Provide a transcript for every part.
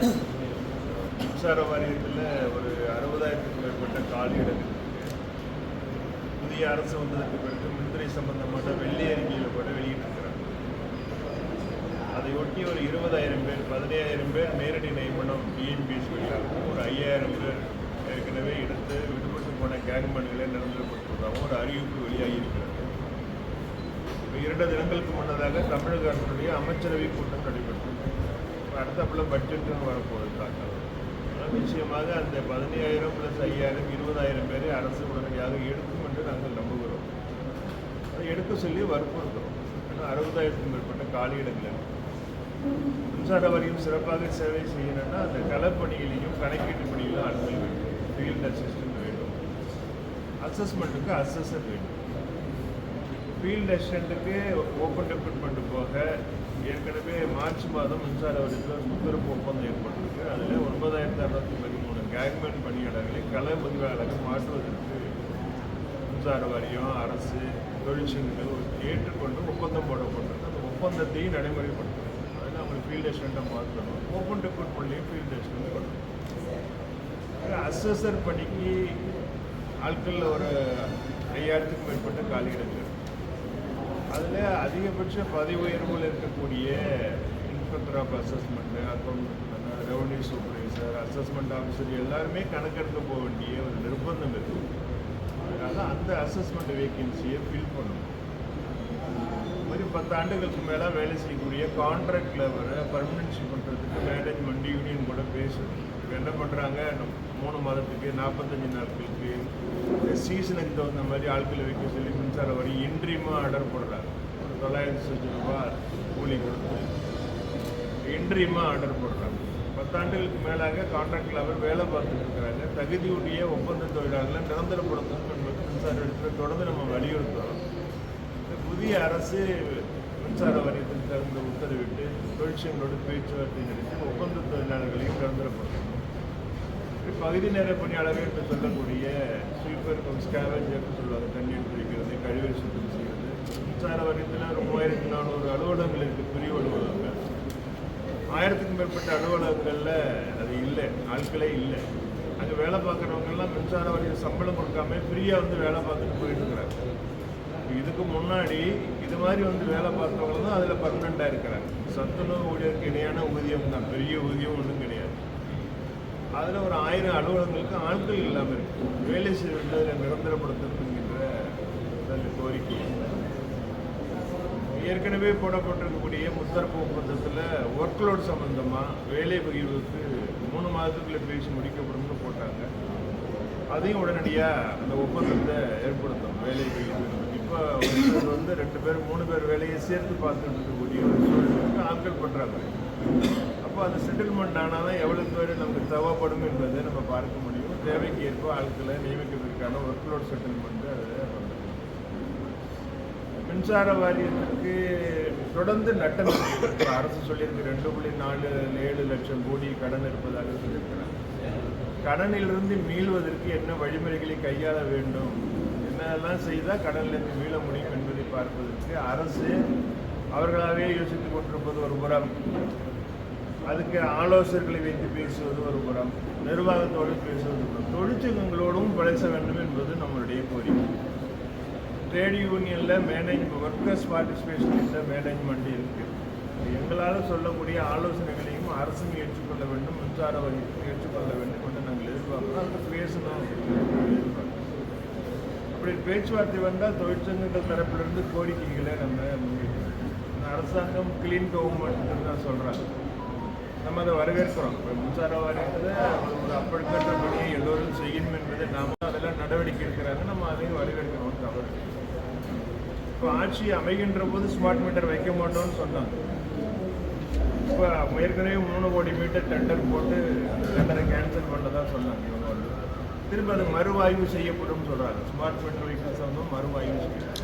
மின்சார வாரியத்தில் ஒரு 60,000க்கும் மேற்பட்ட காலியிடங்கள் புதிய அரசு வந்ததற்கு பிறகு மின்துறை சம்பந்தமான வெள்ளி அறிக்கையில் கூட வெளியிட்டிருக்கிறாங்க. அதையொட்டி ஒரு 20,000 பேர் 15,000 பேர் நேரடி நியமனம் டிஎன்பிஎஸ் வழியாகவும் ஒரு 5,000 பேர் ஏற்கனவே எடுத்து விடுபட்டு போன கேங்மேன்களை நிரந்தரப்படுத்துவதாகவும் ஒரு அறிவிப்பு வெளியாகி இருக்கிறது. 2 தினங்களுக்கு முன்னதாக தமிழக அரசுடைய அமைச்சரவை கூட்டம் நடைபெற்றது. அடுத்தப்பல பட்ஜெட்டும் வரப்போகுது தாக்கல். நிச்சயமாக அந்த 15,000 + 5,000 20,000 பேரை அரசு உடனடியாக எடுக்கும் என்று நாங்கள் நம்புகிறோம். அதை எடுக்க சொல்லி வற்புறுத்துகிறோம். ஏன்னா 60,000க்கும் மேற்பட்ட காலியிடங்கள் மின்சார வாரியம் சிறப்பாக சேவை செய்யணும்னா அந்த களப்பணியிலையும் கணக்கீட்டு பணியிலும் ஆட்கள் வேண்டும், ஃபீல்ட் அசிஸ்டன்ட் வேண்டும், அசஸ்மெண்ட்டுக்கு அசஸர் வேண்டும். ஃபீல்ட் அசிஸ்டண்ட்டுக்கு ஓப்பன் ரெக்ரூட்மெண்ட் போக ஏற்கனவே மார்ச் மாதம் மின்சார வாரியத்தில் முத்தரப்பு ஒப்பந்தம் ஏற்பட்டிருக்கு. அதில் 9,613 கேங்மேன் பணியாளர்களை கள பதிவாளர்கள் மாற்றுவதற்கு மின்சார வாரியம், அரசு, தொழிற்சங்கங்கள் ஏற்றுக்கொண்டு ஒப்பந்தம் போடப்பட்டிருக்கு. அந்த ஒப்பந்தத்தையும் நடைமுறைப்படுத்தணும். அதில் அவங்க ஃபீல்ட் அசிஸ்டண்ட்டை மாற்றணும். ஓப்பன் ரெக்ரூட்மெண்ட்லேயும் ஃபீல்ட் அசிஸ்டண்ட் பண்ணணும். அசஸர் பணிக்கு ஆட்களில் ஒரு 5,000க்கும் மேற்பட்ட காலியிடங்கள். அதில் அதிகபட்ச பதவி உயர்வுகள் இருக்கக்கூடிய inspector of assessment, account, revenue supervisor, assessment officer எல்லாருமே கணக்கெடுக்க போக வேண்டிய ஒரு நிர்பந்தம் இருக்குது. அதனால் அந்த அசஸ்மெண்ட் வேக்கன்சியை ஃபில் பண்ணணும். இது மாதிரி 10 ஆண்டுகளுக்கு மேலே வேலை செய்யக்கூடிய கான்ட்ராக்ட் லேபரை பர்மனன்சி பண்ணுறதுக்கு மேனேஜ்மெண்ட் யூனியன் கூட பேசுது. இப்போ என்ன பண்ணுறாங்க, 3 மாதத்துக்கு 45 நாட்களுக்கு சீசனுக்கு தகுந்த மாதிரி ஆட்களை வைக்க சொல்லி மின்சார வரி இன்ட்ரீமாக ஆர்டர் போடுறாங்க. ஒரு 900 ரூபா கூலி கொடுத்து இன்ட்ரீமாக ஆர்டர் போடுறாங்க. 10 ஆண்டுகளுக்கு மேலாக கான்ட்ராக்ட் லேபர் வேலை பார்த்துட்டு இருக்கிறாங்க. தகுதியுடைய ஒப்பந்த தொழிலாளர்களை நிரந்தரப்படுத்தணும் என்பது மின்சார இடத்துல தொடர்ந்து நம்ம வலியுறுத்துறோம். புதிய அரசு மின்சார வாரியத்தில் தகுந்த உத்தரவிட்டு தொழிற்சங்களோடு பேச்சுவார்த்தை நடத்தி ஒப்பந்த தொழிலாளர்களையும் நிரந்தரப்படுத்தணும். பகுதி நேர பணியாளர்கள் என்று சொல்லக்கூடிய ஸ்வீப்பர், ஸ்கேவஞ்சர்னு சொல்லுவாங்க, தண்ணி எடுத்து வைக்கிறது, கழிவு சுத்தம் செய்கிறது. மின்சார வாரியத்தில் 3,400 அலுவலகங்கள் இருக்குது, பிரிவு அலுவலகங்கள். 1000க்கும் மேற்பட்ட அலுவலகங்களில் அது இல்லை, ஆட்களே இல்லை. அங்கே வேலை பார்க்குறவங்கெல்லாம் மின்சார வாரியம் சம்பளம் கொடுக்காம ஃப்ரீயாக வந்து வேலை பார்த்துட்டு போயிட்டு இருக்கிறாங்க. இதுக்கு முன்னாடி இது மாதிரி வந்து வேலை பார்த்தவங்க தான் அதில் பர்மனெண்ட்டாக இருக்கிறாங்க. சத்துணவு ஊழியருக்கு இணையான ஊதியம் தான், பெரிய ஊதியம் ஒன்றும் கிடையாது. அதில் ஒரு 1000 அலுவலகங்களுக்கு ஆட்கள் இல்லாமல் இருக்குது. வேலை செய்வது அதில் நிரந்தரப்படுத்தணுங்கிற கோரிக்கை. ஏற்கனவே போடப்பட்டிருக்கக்கூடிய முத்தரப்பு ஒப்பந்தத்தில் ஒர்க்லோட் சம்பந்தமாக வேலை பகிர்வுக்கு 3 மாதத்துக்குள்ளே பேசி முடிக்கப்படும்னு போட்டாங்க. அதையும் உடனடியாக அந்த ஒப்பந்தத்தை ஏற்படுத்தும். வேலை பகிர்வு இப்போ வந்து 2 பேர் 3 பேர் வேலையை சேர்த்து பார்த்துட்டு இருக்கக்கூடிய ஒரு சூழ்நிலைக்கு ஆட்கள் பண்ணுறாங்க. அப்போ அந்த செட்டில்மெண்ட் ஆனால் தான் எவ்வளவு பேர் நமக்கு தேவைப்படும் என்பதை நம்ம பார்க்க முடியும். தேவைக்கு ஏற்ப ஆட்களை நியமிக்கிறதுக்கான ஒர்க்லோட் செட்டில்மெண்ட்டு அதில் பண்ணுறது. மின்சார வாரியத்திற்கு தொடர்ந்து நட்டம் அரசு சொல்லியிருக்கு. 2.47 லட்சம் கோடி கடன் இருப்பதாக சொல்லியிருக்கிறாங்க. கடனிலிருந்து மீள்வதற்கு என்ன வழிமுறைகளை கையாள வேண்டும், என்னெல்லாம் செய்தால் கடனிலிருந்து மீள முடியும் என்பதை பார்ப்பதற்கு அரசு அவர்களாகவே யோசித்துக் கொண்டிருப்பது ஒரு புறம், அதுக்கு ஆலோசகர்களை வைத்து பேசுவது ஒரு புறம், நிர்வாகத்தோடு பேசுவது ஒரு புறம், தொழிற்சங்கங்களோடும் பேச வேண்டும் என்பது நம்மளுடைய கோரிக்கை. ட்ரேட் யூனியனில் ஒர்க்கர்ஸ் பார்ட்டிசிபேஷன் இந்த மேனேஜ்மெண்ட் இருக்குது. எங்களால் சொல்லக்கூடிய ஆலோசனைகளையும் அரசும் ஏற்றுக்கொள்ள வேண்டும், மின்சார வாரியத்தையும் ஏற்றுக்கொள்ள வேண்டும் என்று நாங்கள் எதிர்பார்க்கிறோம். அதுக்கு பேசணும் எதிர்பார்க்கிறோம். அப்படி பேச்சுவார்த்தை வந்தால் தொழிற்சங்கங்கள் தரப்பிலிருந்து கோரிக்கைகளை நம்ம முன்வைக்கிறோம். அரசாங்கம் கிளீன் கவர்மெண்ட் தான் சொல்கிறாங்க. நம்ம அதை வரவேற்கிறோம். இப்போ மின்சார வாரியத்தில் ஒரு அப்பழுக்கற்ற பணியை எல்லோரும் செய்யணும் என்பதை நாம் அதெல்லாம் நடவடிக்கை எடுக்கிறாங்க. நம்ம அதையும் வரவேற்கிறோம். தவறு. இப்போ ஆட்சி அமைகின்ற போது ஸ்மார்ட் மீட்டர் வைக்க மாட்டோம்னு சொன்னாங்க. இப்போ ஏற்கனவே 3 கோடி மீட்டர் டெண்டர் போட்டு அந்த டெண்டரை கேன்சல் பண்ணதான் சொன்னாங்க. இவங்க வந்து திரும்ப அது மறுவாய்வு செய்யப்படும் சொல்கிறாங்க. ஸ்மார்ட் மீட்டர் வெஹிக்கிள்ஸ் வந்து மறுவாய்வு செய்யணும்.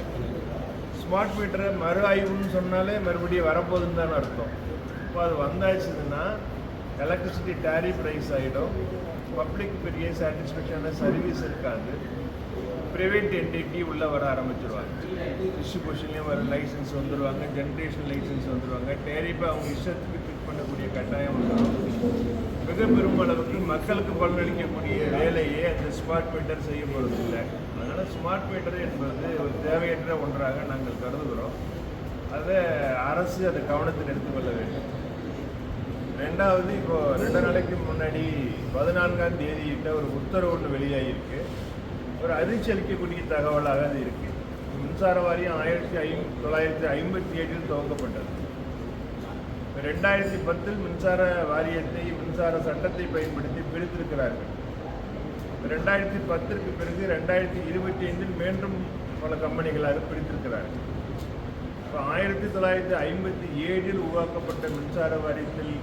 ஸ்மார்ட் மீட்டரை மறு ஆய்வுன்னு சொன்னாலே மறுபடியும் வரப்போகுதுன்னு தான் அர்த்தம். இப்போ அது வந்தாச்சுன்னா எலக்ட்ரிசிட்டி டேரிஃப் ரைஸ் ஆகிடும். பப்ளிக் பெரிய சாட்டிஸ்ஃபேக்ஷனான சர்வீஸ் இருக்காது. ப்ரைவேட் என்டிட்டி உள்ளே வர ஆரம்பிச்சிருவாங்க. டிஸ்ட்ரிபியூஷன்லேயும் வர லைசன்ஸ் வந்துடுவாங்க, ஜென்ரேஷன் லைசன்ஸ் வந்துடுவாங்க. டேரிஃபை அவங்க இஷ்டத்துக்கு ஃபிட் பண்ணக்கூடிய கட்டாயம் வந்துடும். மிக பெரும் அளவுக்கு மக்களுக்கு பலனளிக்கக்கூடிய வேலையை அந்த ஸ்மார்ட் மீட்டர் செய்ய போவதில்லை. அதனால் ஸ்மார்ட் மீட்டர் என்பது ஒரு தேவையற்ற ஒன்றாக நாங்கள் கருதுகிறோம். அதை அரசு அதை கவனத்தில் எடுத்துக்கொள்ள வேண்டும். ரெண்டாவது, இப்போ 2 நாளைக்கு முன்னாடி 14ஆம் தேதியிட்ட ஒரு உத்தரவு ஒன்று வெளியாகிருக்கு. ஒரு அதிர்ச்சி அளிக்கக்கூடிய தகவலாக அது இருக்கு. மின்சார வாரியம் 1957 துவங்கப்பட்டது. 2010 மின்சார வாரியத்தை மின்சார சட்டத்தை பயன்படுத்தி பிரித்திருக்கிறார்கள். 2010க்கு பிறகு 2025 மீண்டும் பல கம்பெனிகளாக பிரித்திருக்கிறார்கள். இப்போ 1957 உருவாக்கப்பட்ட மின்சார வாரியத்தில்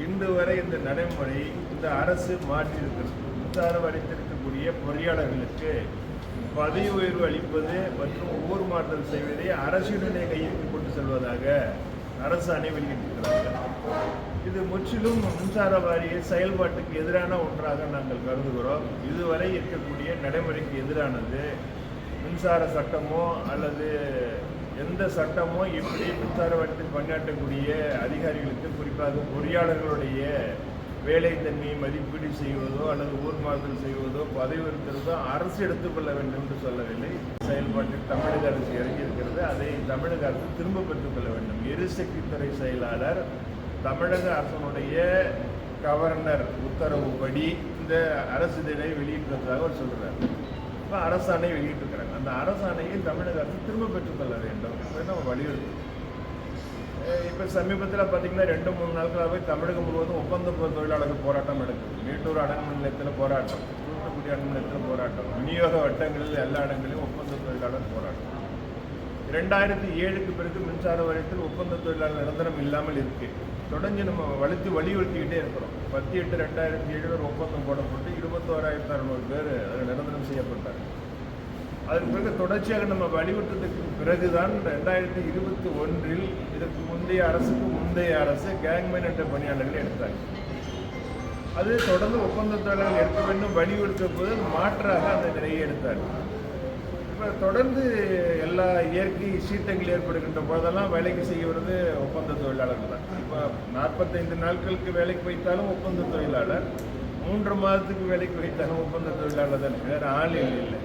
இன்று வரை இந்த நடைமுறை இந்த அரசு மாற்றியிருக்கிறது. மின்சார வாரியத்தில் இருக்கக்கூடிய பொறியாளர்களுக்கு பதவி உயர்வு அளிப்பது மற்றும் ஊர் மாற்றல் செய்வதை அரசுடனே கையிற்கு கொண்டு செல்வதாக அரசு வெளியிட்டிருக்கிறார்கள். இது முற்றிலும் மின்சார வாரிய செயல்பாட்டுக்கு எதிரான ஒன்றாக நாங்கள் கருதுகிறோம். இதுவரை இருக்கக்கூடிய நடைமுறைக்கு எதிரானது. மின்சார சட்டமோ அல்லது எந்த சட்டமோ இப்படி மின்சார வாரியத்தில் பணியாற்றக்கூடிய அதிகாரிகளுக்கு, குறிப்பாக பொறியாளர்களுடைய வேலை தன்மையை மதிப்பீடு செய்வதோ அல்லது ஊர் மாறுதல் செய்வதோ பதவி உயர்த்துவதோ அரசு எடுத்துக்கொள்ள வேண்டும் என்று சொல்லவில்லை. செயல்பாட்டில் தமிழக அரசு இறங்கியிருக்கிறது. அதை தமிழக அரசு திரும்ப பெற்றுக்கொள்ள வேண்டும். எரிசக்தித்துறை செயலாளர் தமிழக அரசனுடைய கவர்னர் உத்தரவுப்படி இந்த அரசு இதழை வெளியிட்டிருப்பதாக அவர் சொல்கிறார். இப்போ அரசாணை வெளியிட்டிருக்கிறாங்க. அந்த அரசாணையை தமிழக அரசு திரும்ப பெற்றுக்கொள்ள வேண்டும் என்பதை நம்ம வலியுறுத்தணும். இப்போ சமீபத்தில் பார்த்தீங்கன்னா 2-3 நாட்களாகவே தமிழகம் முழுவதும் ஒப்பந்த தொழிலாளர்கள் போராட்டம் நடக்குது. மேட்டூர் அனல்மின் நிலையத்தில் போராட்டம், தூத்துக்குடி அனல்மின் நிலையத்தில் போராட்டம், விநியோக வட்டங்களில் எல்லா இடங்களிலும் ஒப்பந்த தொழிலாளர் போராட்டம். 2007க்கு பிறகு மின்சார வாரியத்தில் ஒப்பந்த தொழிலாளர் நிரந்தரம் இல்லாமல் இருக்கு. தொடர்ந்து நம்ம வலியுறுத்திக்கிட்டே இருக்கிறோம். 10/8/2007 ஒரு ஒப்பந்தம் போடப்பட்டு 21,600 பேர் அதில் நிரந்தரம் செய்யப்பட்டார். அதற்கு பிறகு தொடர்ச்சியாக நம்ம வலியுறுத்ததுக்கு பிறகுதான் 2021 இதற்கு முந்தைய அரசு கேங்மேன் என்ற பணியாளர்களை எடுத்தாங்க. அது தொடர்ந்து ஒப்பந்த தொழிலாளர்கள் எடுக்க வேண்டும் வலியுறுத்த போது மாற்றாக அந்த நிலையை எடுத்தார். இப்போ தொடர்ந்து எல்லா இயற்கை சீற்றங்கள் ஏற்படுகின்ற போதெல்லாம் வேலைக்கு செய்வது ஒப்பந்த தொழிலாளர்கள் தான். இப்போ 45 நாட்களுக்கு வேலைக்கு வைத்தாலும் ஒப்பந்த தொழிலாளர், 3 மாதத்துக்கு வேலைக்கு வைத்தாலும் ஒப்பந்த தொழிலாளர் தான், வேறு ஆள் இல்லை.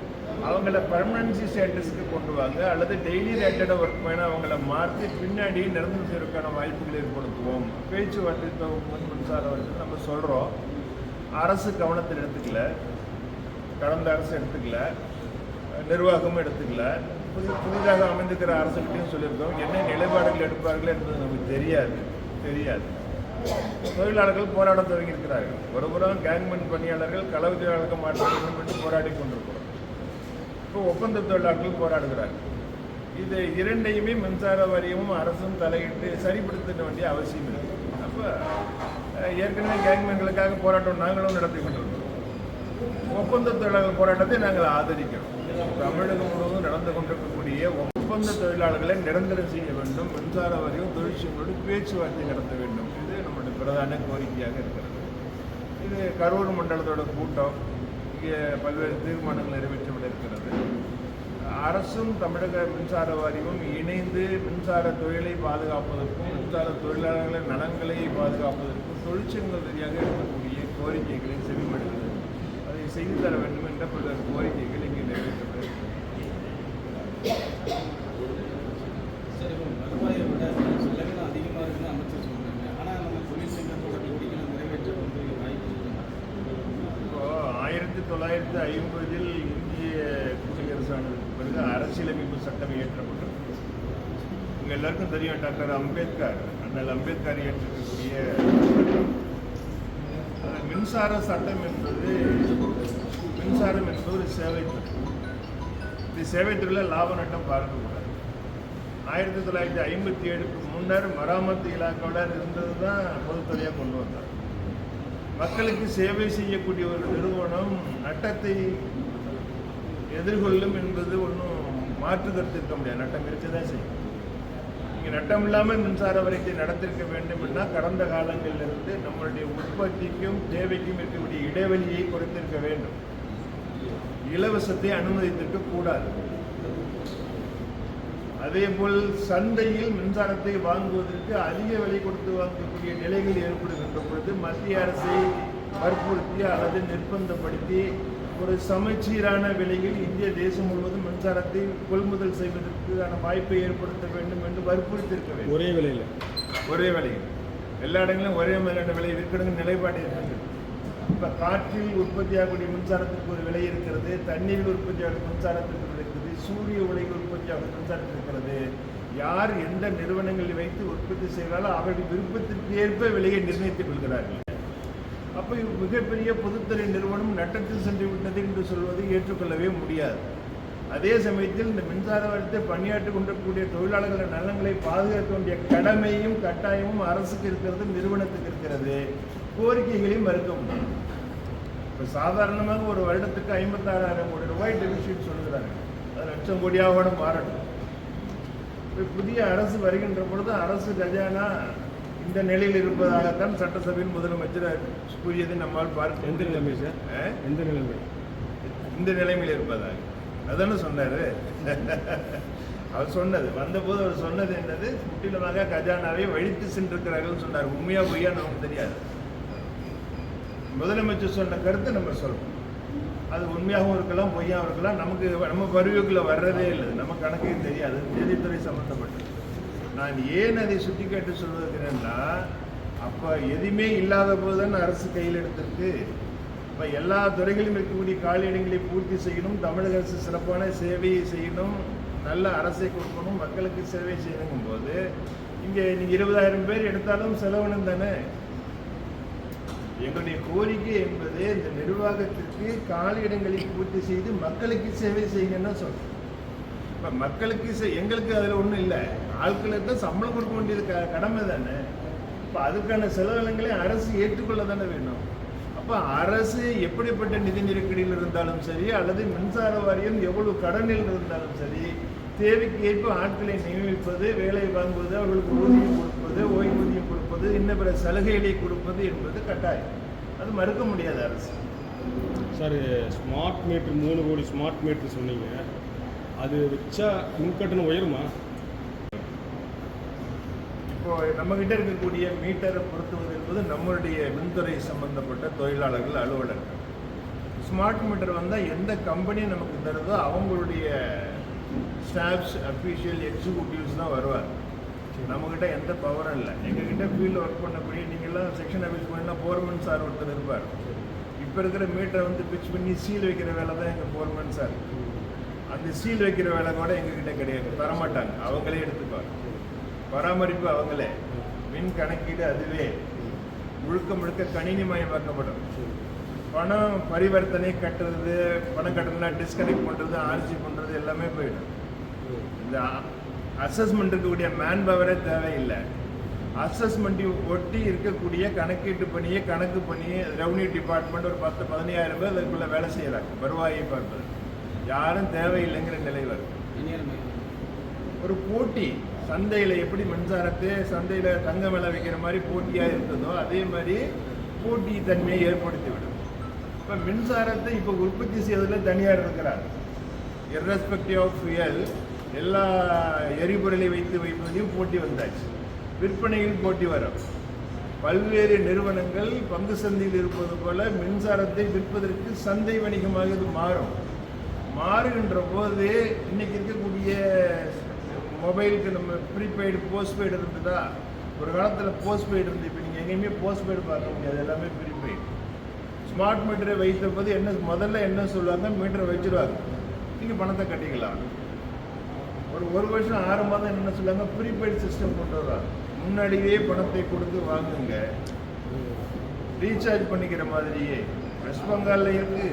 அவங்கள பர்மனன்சி ஸ்டேட்டஸுக்கு கொண்டு வாங்க அல்லது டெய்லி ரேட்டட் ஒர்க் மேன அவங்கள மாற்றி பின்னாடி நிரந்தரம் செய்வதற்கான வாய்ப்புகளை ஏற்படுத்துவோம். பேச்சுவார்த்தை மின்சார வாரியத்தில் நம்ம சொல்கிறோம். அரசு கவனத்தில் எடுத்துக்கல, கடந்த அரசு எடுத்துக்கல, நிர்வாகமும் எடுத்துக்கல. புதிதாக அமைந்திருக்கிற அரசுகிட்டையும் சொல்லியிருக்கோம். என்ன நிலைப்பாடுகள் எடுப்பார்கள் என்பது நமக்கு தெரியாது. தொழிலாளர்கள் போராட துவங்கியிருக்கிறார்கள். ஒருபுறம் கேங்மேன் பணியாளர்கள் களவு தொழிலாளர்கள் மாற்ற வேண்டும் என்று போராடி கொண்டிருக்கிறோம். இப்போ ஒப்பந்த தொழிலாளர்கள் போராடுகிறார்கள். இது இரண்டையுமே மின்சார வாரியமும் அரசும் தலையிட்டு சரிப்படுத்த வேண்டிய அவசியம் இருக்குது. அப்போ ஏற்கனவே கேங்மேன்களுக்காக போராட்டம் நாங்களும் நடத்தி கொண்டிருக்கிறோம். ஒப்பந்த தொழிலாளர்கள் போராட்டத்தை நாங்கள் ஆதரிக்கிறோம். தமிழகம் முழுவதும் நடந்து கொண்டிருக்கக்கூடிய ஒப்பந்த தொழிலாளர்களை நிரந்தரம் செய்ய வேண்டும். மின்சார வாரியம் தொழிற்சங்களோடு பேச்சுவார்த்தை நடத்த வேண்டும். இது நம்முடைய பிரதான கோரிக்கையாக இருக்கிறது. இது கரூர் மண்டலத்தோட கூட்டம், இங்கே பல்வேறு தீர்மானங்கள் நிறைவேற்றப்பட இருக்கிறது. அரசும் தமிழக மின்சார வாரியமும் இணைந்து மின்சார தொழிலை பாதுகாப்பதற்கும் மின்சார தொழிலாளர்களின் நலன்களை பாதுகாப்பதற்கும் தொழிற்சங்கள் ரீதியாக இருக்கக்கூடிய கோரிக்கைகளை செவிமடுகிறது. அதை செய்து தர வேண்டும் என்ற பல்வேறு கோரிக்கைகள் இங்கே நிறைவேற்றப்பட இப்போ 1950 இந்திய குடியரசானதுக்கு பிறகு அரசியலமைப்பு சட்டம் இயற்றப்பட்டது. உங்கள் எல்லாருக்கும் தெரியும், டாக்டர் அம்பேத்கர், அண்ணல் அம்பேத்கர் இயற்றிருக்கக்கூடிய மின்சார சட்டம் என்பது மின்சாரம் என்பது ஒரு சேவைத்துறை. இந்த சேவைத்துறையில் லாப நட்டம் பார்க்கக்கூடாது. 1957க்கு முன்னர் மராமத்து இலாக்காவில் இருந்தது தான் பொதுத்துறையாக கொண்டு வந்தார். மக்களுக்கு சேவை செய்யக்கூடிய ஒரு நிறுவனம் நட்டத்தை எதிர்கொள்ளும் என்பது ஒன்றும் மாற்று கருத்து இருக்க முடியாது. நட்டம் இருக்கதான் செய்யும். இங்கே நட்டம் இல்லாமல் மின்சார வாரியத்தை நடத்திருக்க வேண்டும் என்றால் கடந்த காலங்களிலிருந்து நம்மளுடைய உற்பத்திக்கும் தேவைக்கும் இருக்கக்கூடிய இடைவெளியை குறைத்திருக்க வேண்டும். இலவசத்தை அனுமதித்திருக்க கூடாது. அதேபோல் சந்தையில் மின்சாரத்தை வாங்குவதற்கு அதிக விலை கொடுத்து வாங்கக்கூடிய நிலைகள் ஏற்படுகின்ற பொழுது மத்திய அரசை வற்புறுத்தி அல்லது நிர்பந்தப்படுத்தி ஒரு சமச்சீரான விலையில் இந்திய தேசம் முழுவதும் மின்சாரத்தை கொள்முதல் செய்வதற்கான வாய்ப்பை ஏற்படுத்த வேண்டும் என்று வற்புறுத்தியிருக்க வேண்டும். ஒரே விலையில் எல்லா இடங்களிலும் ஒரே மாதிரியான விலை இருக்கிறது நிலைப்பாடு இருக்கிறது. இப்போ காற்றில் உற்பத்தியாகக்கூடிய மின்சாரத்துக்கு ஒரு விலை இருக்கிறது, தண்ணீரில் உற்பத்தியாகும் மின்சாரத்துக்கு விலை இருக்கிறது, சூரிய ஒளியில் உற்பத்தியாகும் மின்சாரத்தில் இருக்கிறது. யார் எந்த நிறுவனங்களை வைத்து உற்பத்தி செய்தாலும் அவருடைய விருப்பத்திற்கு ஏற்ப விலையை நிர்ணயித்துக் கொள்கிறார்கள். அப்போ மிகப்பெரிய பொதுத்துறை நிறுவனம் நட்டத்தில் சென்று விட்டது என்று சொல்வதை ஏற்றுக்கொள்ளவே முடியாது. அதே சமயத்தில் இந்த மின்சார வாரியத்தை பணியாற்றிக் கொண்டிருக்கக்கூடிய தொழிலாளர்கள் நலன்களை பாதுகாக்க வேண்டிய கடமையும் கட்டாயமும் அரசுக்கு இருக்கிறது, நிறுவனத்துக்கு இருக்கிறது. கோரிக்கைகளையும் மறுக்க முடியும். இப்போ சாதாரணமாக ஒரு வருடத்துக்கு 56,000 கோடி ரூபாய் டெபிசிட் சொல்கிறார்கள். அது லட்சம் கோடியாக மாறணும். இப்போ புதிய அரசு வருகின்ற பொழுது அரசு கஜானா இந்த நிலையில் இருப்பதாகத்தான் சட்டசபையில் முதலமைச்சர் கூறியதை நம்மால் பார்க்க. எந்த நிலைமை சார்? எந்த நிலைமை? இந்த நிலைமையில் இருப்பதாக அதானே சொன்னார். அவர் சொன்னது வந்தபோது அவர் சொன்னது என்னது, முற்றிலுமாக கஜானாவை வழித்து சென்றிருக்கிறார்கள் சொன்னார். உண்மையா பொய்யா நமக்கு தெரியாது. முதலமைச்சர் சொன்ன கருத்தை நம்ம சொல்றோம். அது உண்மையாகவும் இருக்கலாம், பொய்யாகவும் இருக்கலாம். நமக்கு நம்ம பருவக்குள்ள வர்றதே இல்லை, நம்ம கணக்கே தெரியாது. நீதித்துறை சம்பந்தப்பட்டது. நான் ஏன் அதை சுட்டி காட்டி சொல்வதுன்னா, அப்போ எதுவுமே இல்லாத போதுதான் அரசு கையில் எடுத்திருக்கு. இப்போ எல்லா துறைகளிலும் இருக்கக்கூடிய காலியிடங்களை பூர்த்தி செய்யணும், தமிழக அரசு சிறப்பான சேவையை செய்யணும், நல்ல அரசை கொடுக்கணும், மக்களுக்கு சேவை செய்யணும் போது இங்கே நீங்கள் 20,000 பேர் எடுத்தாலும் செலவனம் தானே. எங்களுடைய கோரிக்கை என்பது இந்த நிர்வாகத்திற்கு காலியிடங்களை பூர்த்தி செய்து மக்களுக்கு சேவை செய்யணும்னு சொல்றோம். இப்போ மக்களுக்கு எங்களுக்கு அதில் ஒன்றும் இல்லை, ஆட்களுக்கு தான் சம்பளம் கொடுக்க வேண்டியது கடமை தானே. இப்போ அதுக்கான செலவினங்களை அரசு ஏற்றுக்கொள்ள தானே வேணும். அப்போ அரசு எப்படிப்பட்ட நிதி நெருக்கடியில் இருந்தாலும் சரி, அல்லது மின்சார வாரியம் எவ்வளவு கடனில் இருந்தாலும் சரி, தேவைக்கு ஏற்ப ஆட்களை நியமிப்பது, வேலை வாங்குவது, அவர்களுக்கு ஊதியம் கொடுப்பது, ஓய்வூதியம் கொடுப்பது, இன்னும் பிற சலுகைகளை கொடுப்பது என்பது கட்டாயம். அது மறுக்க முடியாது அரசு. சார், ஸ்மார்ட் மீட்டர் 3 கோடி ஸ்மார்ட் மீட்டர் சொன்னீங்க, அது வச்சா மின்கட்டணம் உயருமா? இப்போ நம்மகிட்ட இருக்கக்கூடிய மீட்டரை பொருத்துவது என்பது நம்மளுடைய மின்துறை சம்பந்தப்பட்ட தொழிலாளர்கள், அலுவலர்கள். ஸ்மார்ட் மீட்டர் வந்தால் எந்த கம்பெனி நமக்கு தருதோ அவங்களுடைய ஸ்டாஃப்ஸ், அஃபீஷியல், எக்ஸிக்யூட்டிவ்ஸ் தான் வருவார். நம்மக்கிட்ட எந்த பவரும் இல்லை. எங்ககிட்ட ஃபீல்டில் ஒர்க் பண்ணக்கூடிய நீங்கள்லாம் செக்ஷன் ஆஃபீஸ் போனால் ஃபோர்மன் சார் ஒருத்தர் இருப்பார். இப்போ இருக்கிற மீட்டரை வந்து பிச் பண்ணி சீல் வைக்கிற வேலை தான் எங்கள் ஃபோர்மன் சார். அந்த சீல் வைக்கிற வேலை கூட எங்ககிட்ட கிடையாது, தரமாட்டாங்க, அவங்களே எடுத்துப்பாங்க. பராமரிப்பு அவங்களே, மின் கணக்கீடு அதுவே, முழுக்க முழுக்க கணினிமயமாக்கப்படும். பணம் பரிவர்த்தனை கட்டுறது, பணம் கட்டணும்னா டிஸ்கனெக்ட் பண்ணுறது, ஆர்சி பண்ணுறது எல்லாமே போயிடும். இந்த அசஸ்மெண்ட் இருக்கக்கூடிய மேன் பவரே தேவையில்லை. அசஸ்மெண்ட்டை ஒட்டி இருக்கக்கூடிய கணக்கீட்டு பணியை, கணக்கு பணியை ரெவன்யூ டிபார்ட்மெண்ட் ஒரு 10-15,000 பேர் அதுக்குள்ளே வேலை செய்கிறாங்க. வருவாயை பார்ப்பது யாரும் தேவையில்லைங்கிற நிலை வரும். ஒரு போட்டி சந்தையில் எப்படி மின்சாரத்தை சந்தையில் தங்க விலை வைக்கிற மாதிரி போட்டியாக இருக்குதோ அதே மாதிரி போட்டி தன்மையை ஏற்படுத்திவிடும். இப்போ மின்சாரத்தை இப்போ உற்பத்தி செய்வதில் தனியார் இருக்கிறார். இர்ரெஸ்பெக்டிவ் ஆஃப் ஃபியல் எல்லா எரிபொருளை வைத்து வைப்பதையும் போட்டி வந்தாச்சு. விற்பனையில் போட்டி வரும். பல்வேறு நிறுவனங்கள் பங்கு சந்தையில் இருப்பது போல மின்சாரத்தை விற்பதற்கு சந்தை வணிகமாக இது மாறுகின்ற போது இன்னைக்கு இருக்கக்கூடிய மொபைலுக்கு நம்ம ப்ரீபெய்டு, போஸ்ட்பெய்டு இருந்ததா? ஒரு காலத்தில் போஸ்ட்பெய்டு இருந்து, இப்போ நீங்கள் எங்கேயுமே போஸ்ட்பெய்டு பார்க்க முடியாது, எல்லாமே ப்ரீபெய்டு. ஸ்மார்ட் மீட்டரை வைத்த போது முதல்ல என்ன சொல்லுவாங்க, மீட்டரை வச்சுருவாங்க, நீங்கள் பணத்தை கட்டிக்கலாம். ஒரு வருஷம் 6 மாதம் என்ன சொல்லுவாங்க, ப்ரீபெய்டு சிஸ்டம் கொண்டு வர்றாங்க. முன்னாடியே பணத்தை கொடுத்து வாங்குங்க, ரீசார்ஜ் பண்ணிக்கிற மாதிரியே. வெஸ்ட் பெங்காலில் இருக்கு,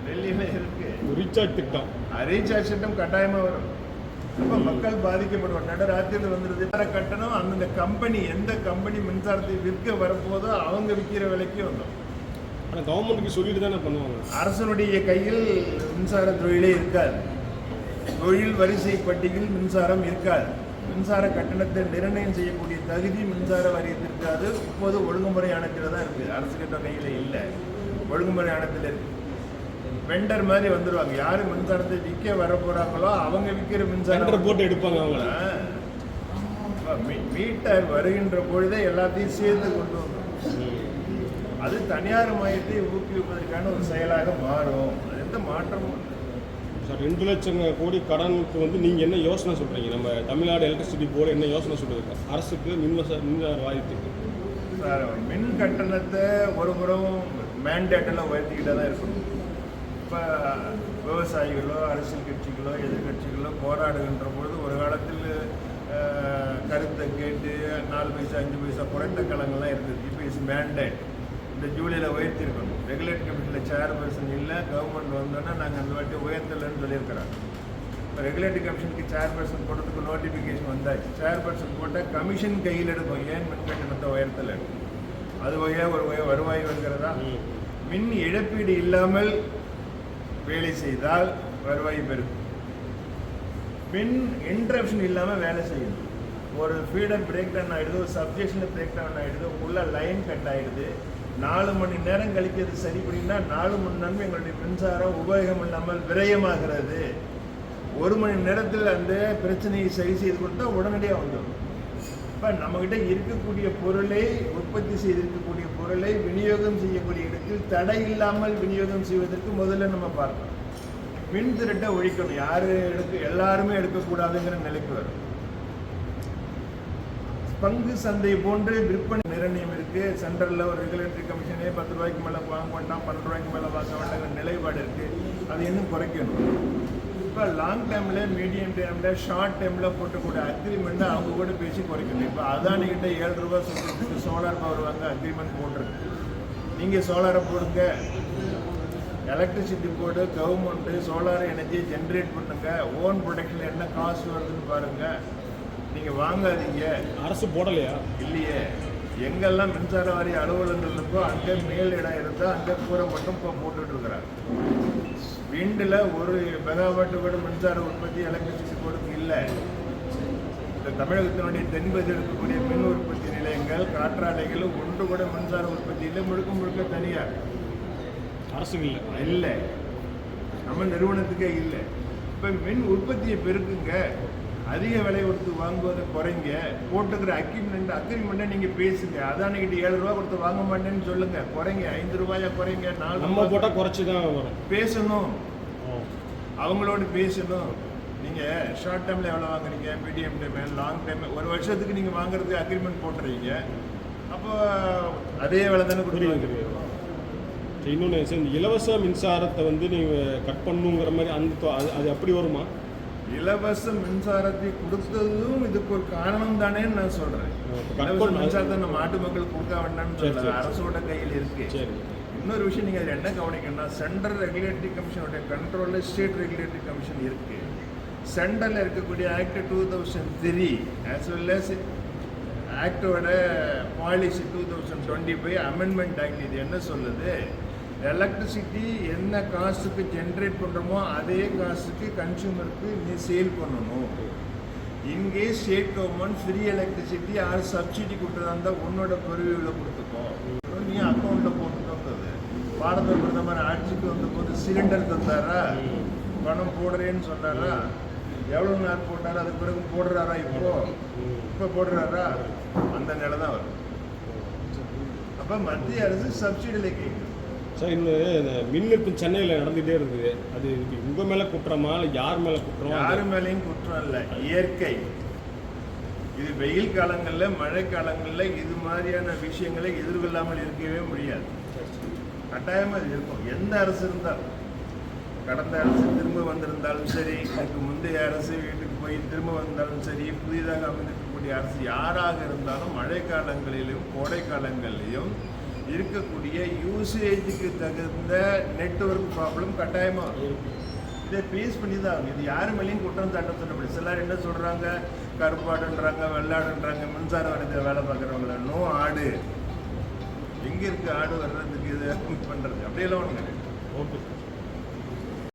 டெல்லியில் இருக்கு ரீசார்ஜ் திட்டம். ரீசார்ஜ் திட்டம் கட்டாயமாக வரும். அப்போ மக்கள் பாதிக்கப்படுவார். நடராத்திரியில் வந்துடுது கட்டணம். அந்தந்த கம்பெனி, எந்த கம்பெனி மின்சாரத்தை விற்க வரப்போதோ அவங்க விற்கிற விலைக்கு வந்தோம். ஆனால் கவர்மெண்ட்டுக்கு சொல்லிட்டு தானே பண்ணுவாங்க. அரசனுடைய கையில் மின்சார தொழிலே இருக்காது. தொழில் வரிசை பட்டியலில் மின்சாரம் இருக்காது. மின்சார கட்டணத்தை நிர்ணயம் செய்யக்கூடிய தகுதி மின்சார வாரியத்திற்கு அது இப்போது ஒழுங்குமுறை ஆணையத்தில் தான் இருக்குது. அரசு கிட்ட கையில் இல்லை, ஒழுங்குமுறை ஆணையத்தில் இருக்கு. வெண்டர் மாதிரி வந்துருவாங்க. யாரு மின்சாரத்தை விற்க வர போறாங்களோ அவங்க விற்கிற மின்சாரம் போட்டு எடுப்பாங்க அவங்கள. மீட்டர் வருகின்ற பொழுதே எல்லாத்தையும் சேர்த்து கொண்டு வரும். அது தனியார் மையத்தை ஊக்குவிப்பதற்கான ஒரு செயலாக மாறும். அது எந்த மாற்றமும் இல்லை. சார் 2 லட்சம் கோடி கடனுக்கு வந்து நீங்கள் என்ன யோசனை சொல்கிறீங்க? நம்ம தமிழ்நாடு எலக்ட்ரிசிட்டி போர்டு என்ன யோசனை சொல்லுது அரசுக்கு, மின்சார வாரியத்துக்கு? சார், மின் கட்டணத்தை ஒரு புறம் மேண்டேட்டெல்லாம் உயர்த்திக்கிட்டே தான் இருக்கணும். இப்போ விவசாயிகளோ அரசியல் கட்சிகளோ எதிர்கட்சிகளோ போராடுகின்ற பொழுது ஒரு காலத்தில் கருத்தை கேட்டு 4 பைசா 5 பைசா குறைந்த காலங்கள்லாம் இருந்தது. இப்போ இஸ் மேண்டேட். இந்த ஜூலையில் உயர்த்திருக்கணும். ரெகுலேட்டரி கமிஷனில் சேர்பர்சன் இல்லை, கவர்மெண்ட் வந்தோன்னா நாங்கள் அந்த வாட்டி உயர்த்தலைன்னு சொல்லியிருக்கிறாங்க. இப்போ ரெகுலேட்டரி கமிஷனுக்கு சேர்பர்சன் போடுறதுக்கு நோட்டிஃபிகேஷன் வந்தாச்சு. சேர்பர்சன் போட்டால் கமிஷன் கையில் எடுக்கும். ஏன் மின் கட்டணத்தை உயர்த்தலை? அது வகையாக ஒரு வருவாய் வருகிறதா? மின் இழப்பீடு இல்லாமல் வேலை செய்தால் வருவாய் பெருக்கும். மின் இன்டரப்ஷன் இல்லாமல் வேலை செய்யணும். ஒரு ஃபீடர் பிரேக் டவுன் ஆகிடுது, ஒரு சப்ஜெக்ஷனில் பிரேக் டவுன் ஆகிடுது, உள்ள லைன் கட் ஆகிடுது. 4 மணி நேரம் கழிக்கிறது சரி பண்ணினா 4 மணி நேரம் எங்களுடைய மின்சாரம் உபயோகம் இல்லாமல் விரயமாகிறது. 1 மணி நேரத்தில் அந்த பிரச்சனையை சரி செய்து கொடுத்தா உடனடியாக வந்துடும். இப்போ நம்மகிட்ட இருக்கக்கூடிய பொருளை, உற்பத்தி செய்திருக்கக்கூடிய பொருளை விநியோகம் செய்யக்கூடிய இடத்தில் தடை இல்லாமல் விநியோகம் செய்வதற்கு முதல்ல நம்ம பார்க்கணும். மின் திருட்டை ஒழிக்கணும். எல்லாருமே எடுக்கக்கூடாதுங்கிற நிலைக்கு வரும். பங்கு சந்தை போன்று விற்பனை நிர்ணயம் இருக்கு. சென்ட்ரலில் ஒரு ரெகுலேட்டரி கமிஷனே 10 ரூபாய்க்கு மேலே வாங்க வேண்டாம், 12 ரூபாய்க்கு மேலே வாங்க வேண்டாங்கிற நிலைப்பாடு இருக்கு. அது இன்னும் குறைக்கணும். இப்போ லாங் டைமில், மீடியம் டைமில், ஷார்ட் டைமில் போட்டக்கூடிய அக்ரிமெண்ட்டை அவங்க கூட பேசி குறைக்கணும். இப்போ அதானிக்கிட்ட 7 ரூபா சொல்றதுக்கு சோலார் பவர் வாங்க அக்ரிமெண்ட் போட்டிருக்கு. நீங்கள் சோலாரை போடுங்க. எலக்ட்ரிசிட்டி போர்டு, கவர்மெண்ட்டு சோலார் எனர்ஜியை ஜென்ரேட் பண்ணுங்க. ஓன் ப்ரொடக்ஷனில் என்ன காசு வருதுன்னு பாருங்கள். நீங்கள் வாங்காதீங்க. அரசு போடலையா? இல்லையே. எங்கெல்லாம் மின்சார வாரிய அலுவலகங்கள் இருக்கோ அங்கே மேல் இடம் இருந்தால் அங்கே கூரை மட்டும் இப்போ போட்டுட்டு இருக்கிறாங்க. விண்டில் 1 மெகாவாட்டு கூட மின்சார உற்பத்தி எலக்ட்ரிசிட்டி போர்டுக்கு இல்லை. இந்த தமிழகத்தினுடைய தென்பகுதி இருக்கக்கூடிய மின் உற்பத்தி நிலையங்கள், காற்றாலைகளும் ஒன்று கூட மின்சார உற்பத்தியில் முழுக்க தனியார். அரசுக்கு இல்லை, நம்ம நிறுவனத்துக்கே இல்லை. இப்போ மின் உற்பத்தியை பெருக்குங்க. அதிக விலை கொடுத்து வாங்குவதை குறைங்க. போட்டுக்கிற அக்ரிமெண்ட்டை நீங்கள் பேசுங்க. அதானிக்கிட்ட 7 ரூபா கொடுத்து வாங்க மாட்டேன்னு சொல்லுங்க. குறைங்க. 5 ரூபாயா குறைங்க. 4 ரூபா போட்டால் குறைச்சி தான் வரும். பேசணும், அவங்களோட பேசணும். நீங்கள் ஷார்ட் டைமில் எவ்வளோ வாங்குறீங்க, மீடியம் டைம், லாங் டைம், 1 வருஷத்துக்கு நீங்கள் வாங்குறதுக்கு அக்ரிமெண்ட் போட்டுறீங்க. அப்போ அதே வேலை தானே கொடுக்குறீங்க. இன்னொன்று இந்த இலவச மின்சாரத்தை வந்து நீங்கள் கட் பண்ணுங்கிற மாதிரி அது அப்படி வருமா? இலவச மின்சாரத்தை கொடுத்ததும் இதுக்கு ஒரு காரணம் தானேன்னு நான் சொல்றேன். இலவச மின்சாரத்தை நம்ம நாட்டு மக்கள் கொடுக்க வேண்டாம்னு சொல்ல அரசோட கையில் இருக்கு. இன்னொரு விஷயம் நீங்க அதில் என்ன கவனிக்கணும்னா, சென்ட்ரல் ரெகுலேட்டரி கமிஷனோட கண்ட்ரோல்ல ஸ்டேட் ரெகுலேட்டரி கமிஷன் இருக்கு. சென்ட்ரல் இருக்கக்கூடிய ஆக்ட் 2003 as well as ஆக்டோட பாலிசி 2025 அமெண்ட்மெண்ட் ஆக்ட் இது என்ன சொல்லுது? எலக்ட்ரிசிட்டி என்ன காசுக்கு ஜென்ரேட் பண்ணுறோமோ அதே காசுக்கு கன்சூமருக்கு நீ சேல் பண்ணணும். இங்கே state government free electricity or subsidy கொடுத்ததா இருந்தால் உன்னோட பொருவியில் கொடுத்துக்கோ, நீ அக்கௌண்ட்டில் போட்டுக்கோங்கிறது. பாரத பிரதமர் ஆட்சிக்கு வந்தபோது சிலிண்டர் தந்தாரா, பணம் போடுறேன்னு சொன்னாரா, எவ்வளோ நேரம் போட்டாரா, அதுக்கு பிறகு போடுறாரா? இப்போ போடுறாரா? அந்த நிலை தான் வரும். அப்போ மத்திய அரசு சப்சிடியில் கேட்குது. சார், இன்னும் மின் நிறுத்தம் இப்போ சென்னையில் நடந்துகிட்டே இருக்குது. அது உங்கள் மேலே குற்றமா இல்லை யார் மேலே குற்றம்? யார் மேலேயும் குற்றம் இல்லை, இயற்கை. இது வெயில் காலங்களில், மழை காலங்களில் இது மாதிரியான விஷயங்களை எதிர்கொள்ளாமல் இருக்கவே முடியாது. கட்டாயமாக இது இருக்கும். எந்த அரசு இருந்தாலும், கடந்த அரசு திரும்ப வந்திருந்தாலும் சரி, அதுக்கு முந்தைய அரசு வீட்டுக்கு போய் திரும்ப வந்தாலும் சரி, புதிதாக அமைந்திருக்கக்கூடிய அரசு யாராக இருந்தாலும் மழை காலங்களிலும் கோடை காலங்களிலும் இருக்கக்கூடிய யூசேஜுக்கு தகுந்த நெட்வொர்க் ப்ராப்ளம் கட்டாயமாக இருக்கும். இதை பேஸ் பண்ணி தான் ஆகும். இது யார் மேலேயும் குற்றம் சாட்ட சொல்லப்படி. சிலர் என்ன சொல்கிறாங்க, கருப்பாடுன்றாங்க, வெள்ளாடுன்றாங்க, மின்சார வாரியத்தில் வேலை பார்க்குறவங்கள. நோ ஆடு. எங்கே இருக்குது ஆடு வர்றதுக்கு இது பண்ணுறது? அப்படியெல்லாம் ஒன்று கிடையாது. ஓகே.